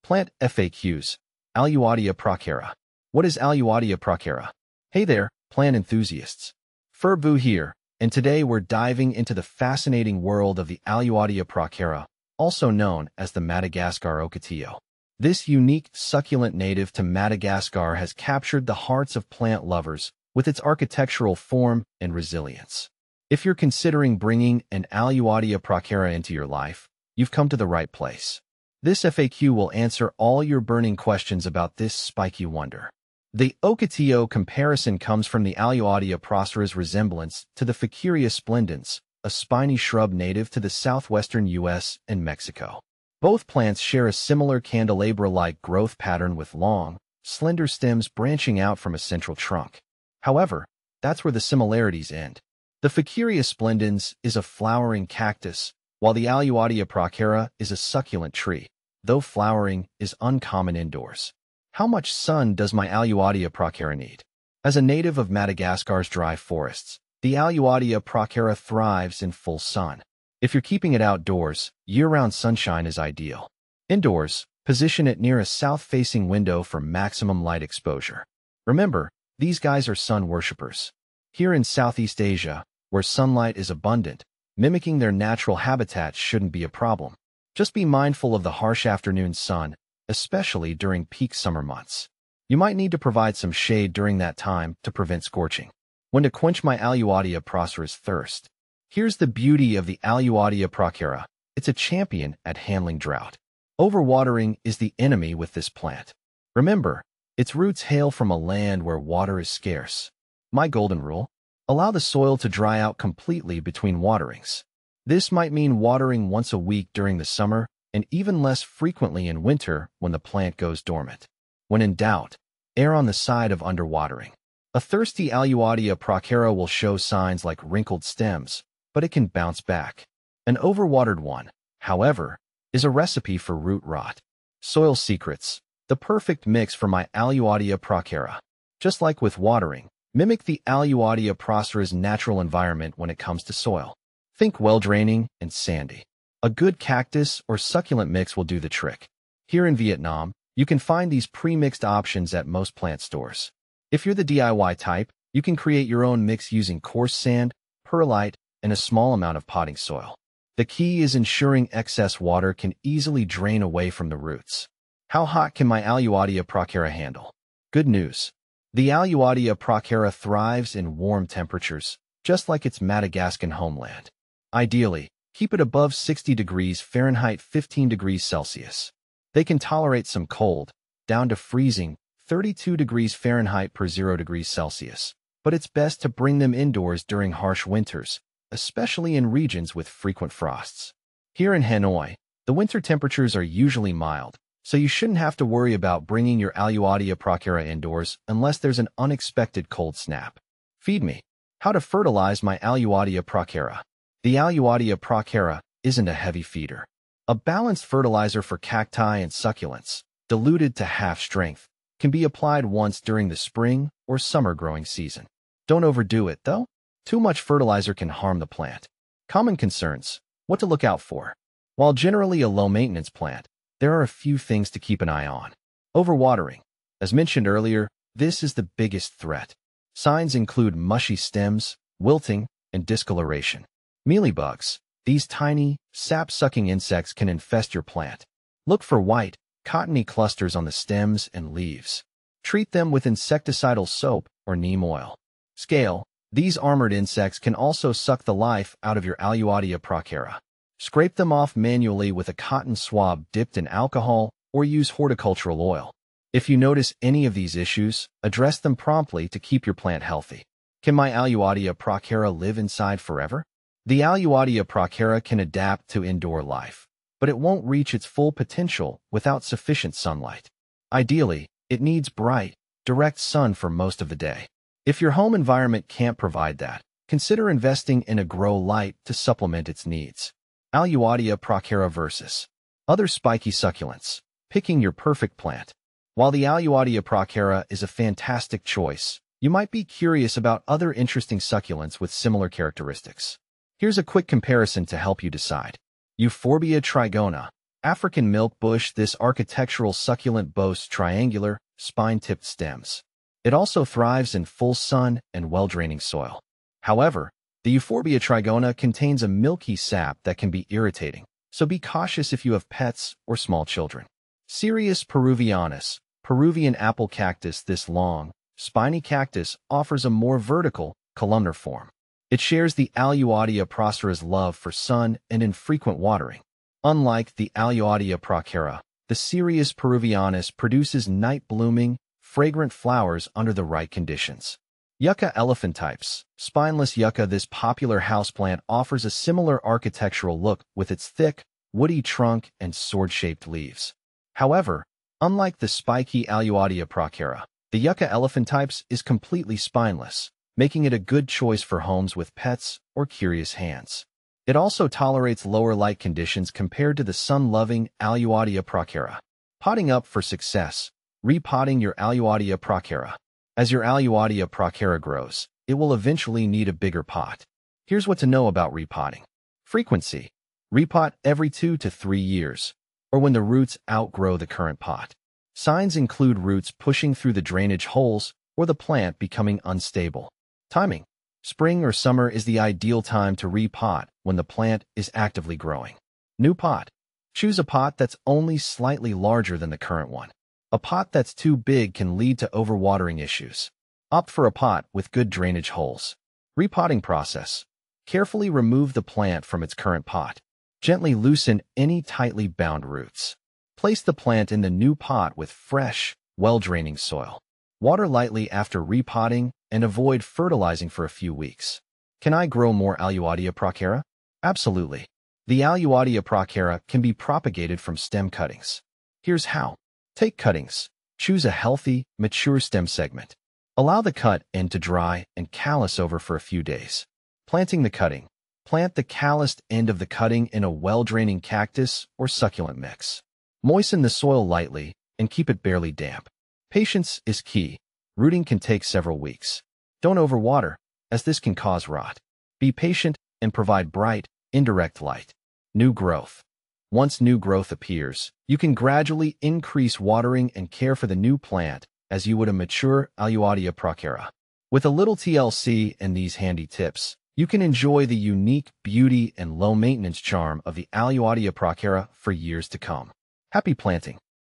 Plant FAQs. Alluaudia Procera. What is Alluaudia Procera? Hey there, plant enthusiasts. Furbu here, and today we're diving into the fascinating world of the Alluaudia Procera, also known as the Madagascar ocotillo. This unique, succulent native to Madagascar has captured the hearts of plant lovers with its architectural form and resilience. If you're considering bringing an Alluaudia Procera into your life, you've come to the right place. This FAQ will answer all your burning questions about this spiky wonder. The ocotillo comparison comes from the Alluaudia Procera's resemblance to the Ficuria splendens, a spiny shrub native to the southwestern U.S. and Mexico. Both plants share a similar candelabra-like growth pattern with long, slender stems branching out from a central trunk. However, that's where the similarities end. The Ficuria splendens is a flowering cactus, while the Alluaudia Procera is a succulent tree, though flowering is uncommon indoors. How much sun does my Alluaudia Procera need? As a native of Madagascar's dry forests, the Alluaudia Procera thrives in full sun. If you're keeping it outdoors, year-round sunshine is ideal. Indoors, position it near a south-facing window for maximum light exposure. Remember, these guys are sun worshippers. Here in Southeast Asia, where sunlight is abundant, mimicking their natural habitat shouldn't be a problem. Just be mindful of the harsh afternoon sun, especially during peak summer months. You might need to provide some shade during that time to prevent scorching. When to quench my Alluaudia Procera's thirst? Here's the beauty of the Alluaudia Procera. It's a champion at handling drought. Overwatering is the enemy with this plant. Remember, its roots hail from a land where water is scarce. My golden rule: allow the soil to dry out completely between waterings. This might mean watering once a week during the summer and even less frequently in winter when the plant goes dormant. When in doubt, err on the side of underwatering. A thirsty Alluaudia Procera will show signs like wrinkled stems, but it can bounce back. An overwatered one, however, is a recipe for root rot. Soil secrets: the perfect mix for my Alluaudia Procera. Just like with watering, mimic the Alluaudia Procera's natural environment when it comes to soil. Think well-draining and sandy. A good cactus or succulent mix will do the trick. Here in Vietnam, you can find these pre-mixed options at most plant stores. If you're the DIY type, you can create your own mix using coarse sand, perlite, and a small amount of potting soil. The key is ensuring excess water can easily drain away from the roots. How hot can my Alluaudia Procera handle? Good news. The Alluaudia Procera thrives in warm temperatures, just like its Madagascan homeland. Ideally, keep it above 60 degrees Fahrenheit 15 degrees Celsius. They can tolerate some cold, down to freezing 32 degrees Fahrenheit per 0 degrees Celsius, but it's best to bring them indoors during harsh winters, especially in regions with frequent frosts. Here in Hanoi, the winter temperatures are usually mild, so you shouldn't have to worry about bringing your Alluaudia Procera indoors unless there's an unexpected cold snap. Feed me. How to fertilize my Alluaudia Procera. The Alluaudia Procera isn't a heavy feeder. A balanced fertilizer for cacti and succulents, diluted to half strength, can be applied once during the spring or summer growing season. Don't overdo it, though. Too much fertilizer can harm the plant. Common concerns: what to look out for. While generally a low-maintenance plant, there are a few things to keep an eye on. Overwatering. As mentioned earlier, this is the biggest threat. Signs include mushy stems, wilting, and discoloration. Mealybugs. These tiny, sap-sucking insects can infest your plant. Look for white, cottony clusters on the stems and leaves. Treat them with insecticidal soap or neem oil. Scale. These armored insects can also suck the life out of your Alluaudia Procera. Scrape them off manually with a cotton swab dipped in alcohol or use horticultural oil. If you notice any of these issues, address them promptly to keep your plant healthy. Can my Alluaudia Procera live inside forever? The Alluaudia Procera can adapt to indoor life, but it won't reach its full potential without sufficient sunlight. Ideally, it needs bright, direct sun for most of the day. If your home environment can't provide that, consider investing in a grow light to supplement its needs. Alluaudia Procera versus other spiky succulents. Picking your perfect plant. While the Alluaudia Procera is a fantastic choice, you might be curious about other interesting succulents with similar characteristics. Here's a quick comparison to help you decide. Euphorbia trigona. African milk bush. This architectural succulent boasts triangular, spine-tipped stems. It also thrives in full sun and well-draining soil. However, the Euphorbia trigona contains a milky sap that can be irritating, so be cautious if you have pets or small children. Cereus peruvianus, Peruvian apple cactus. This long, spiny cactus offers a more vertical, columnar form. It shares the Alluaudia procera's love for sun and infrequent watering. Unlike the Alluaudia procera, the Cereus peruvianus produces night-blooming, fragrant flowers under the right conditions. Yucca elephantypes, spineless yucca. This popular houseplant offers a similar architectural look with its thick, woody trunk and sword-shaped leaves. However, unlike the spiky Alluaudia procera, the yucca elephantypes is completely spineless, making it a good choice for homes with pets or curious hands. It also tolerates lower light conditions compared to the sun-loving Alluaudia procera. Potting up for success. Repotting your Alluaudia procera. As your Alluaudia procera grows, it will eventually need a bigger pot. Here's what to know about repotting. Frequency. Repot every 2 to 3 years, or when the roots outgrow the current pot. Signs include roots pushing through the drainage holes or the plant becoming unstable. Timing. Spring or summer is the ideal time to repot when the plant is actively growing. New pot. Choose a pot that's only slightly larger than the current one. A pot that's too big can lead to overwatering issues. Opt for a pot with good drainage holes. Repotting process. Carefully remove the plant from its current pot. Gently loosen any tightly bound roots. Place the plant in the new pot with fresh, well-draining soil. Water lightly after repotting and avoid fertilizing for a few weeks. Can I grow more Alluaudia procera? Absolutely. The Alluaudia procera can be propagated from stem cuttings. Here's how. Take cuttings. Choose a healthy, mature stem segment. Allow the cut end to dry and callus over for a few days. Planting the cutting. Plant the calloused end of the cutting in a well-draining cactus or succulent mix. Moisten the soil lightly and keep it barely damp. Patience is key. Rooting can take several weeks. Don't overwater, as this can cause rot. Be patient and provide bright, indirect light. New growth. Once new growth appears, you can gradually increase watering and care for the new plant as you would a mature Alluaudia procera. With a little TLC and these handy tips, you can enjoy the unique beauty and low-maintenance charm of the Alluaudia procera for years to come. Happy planting!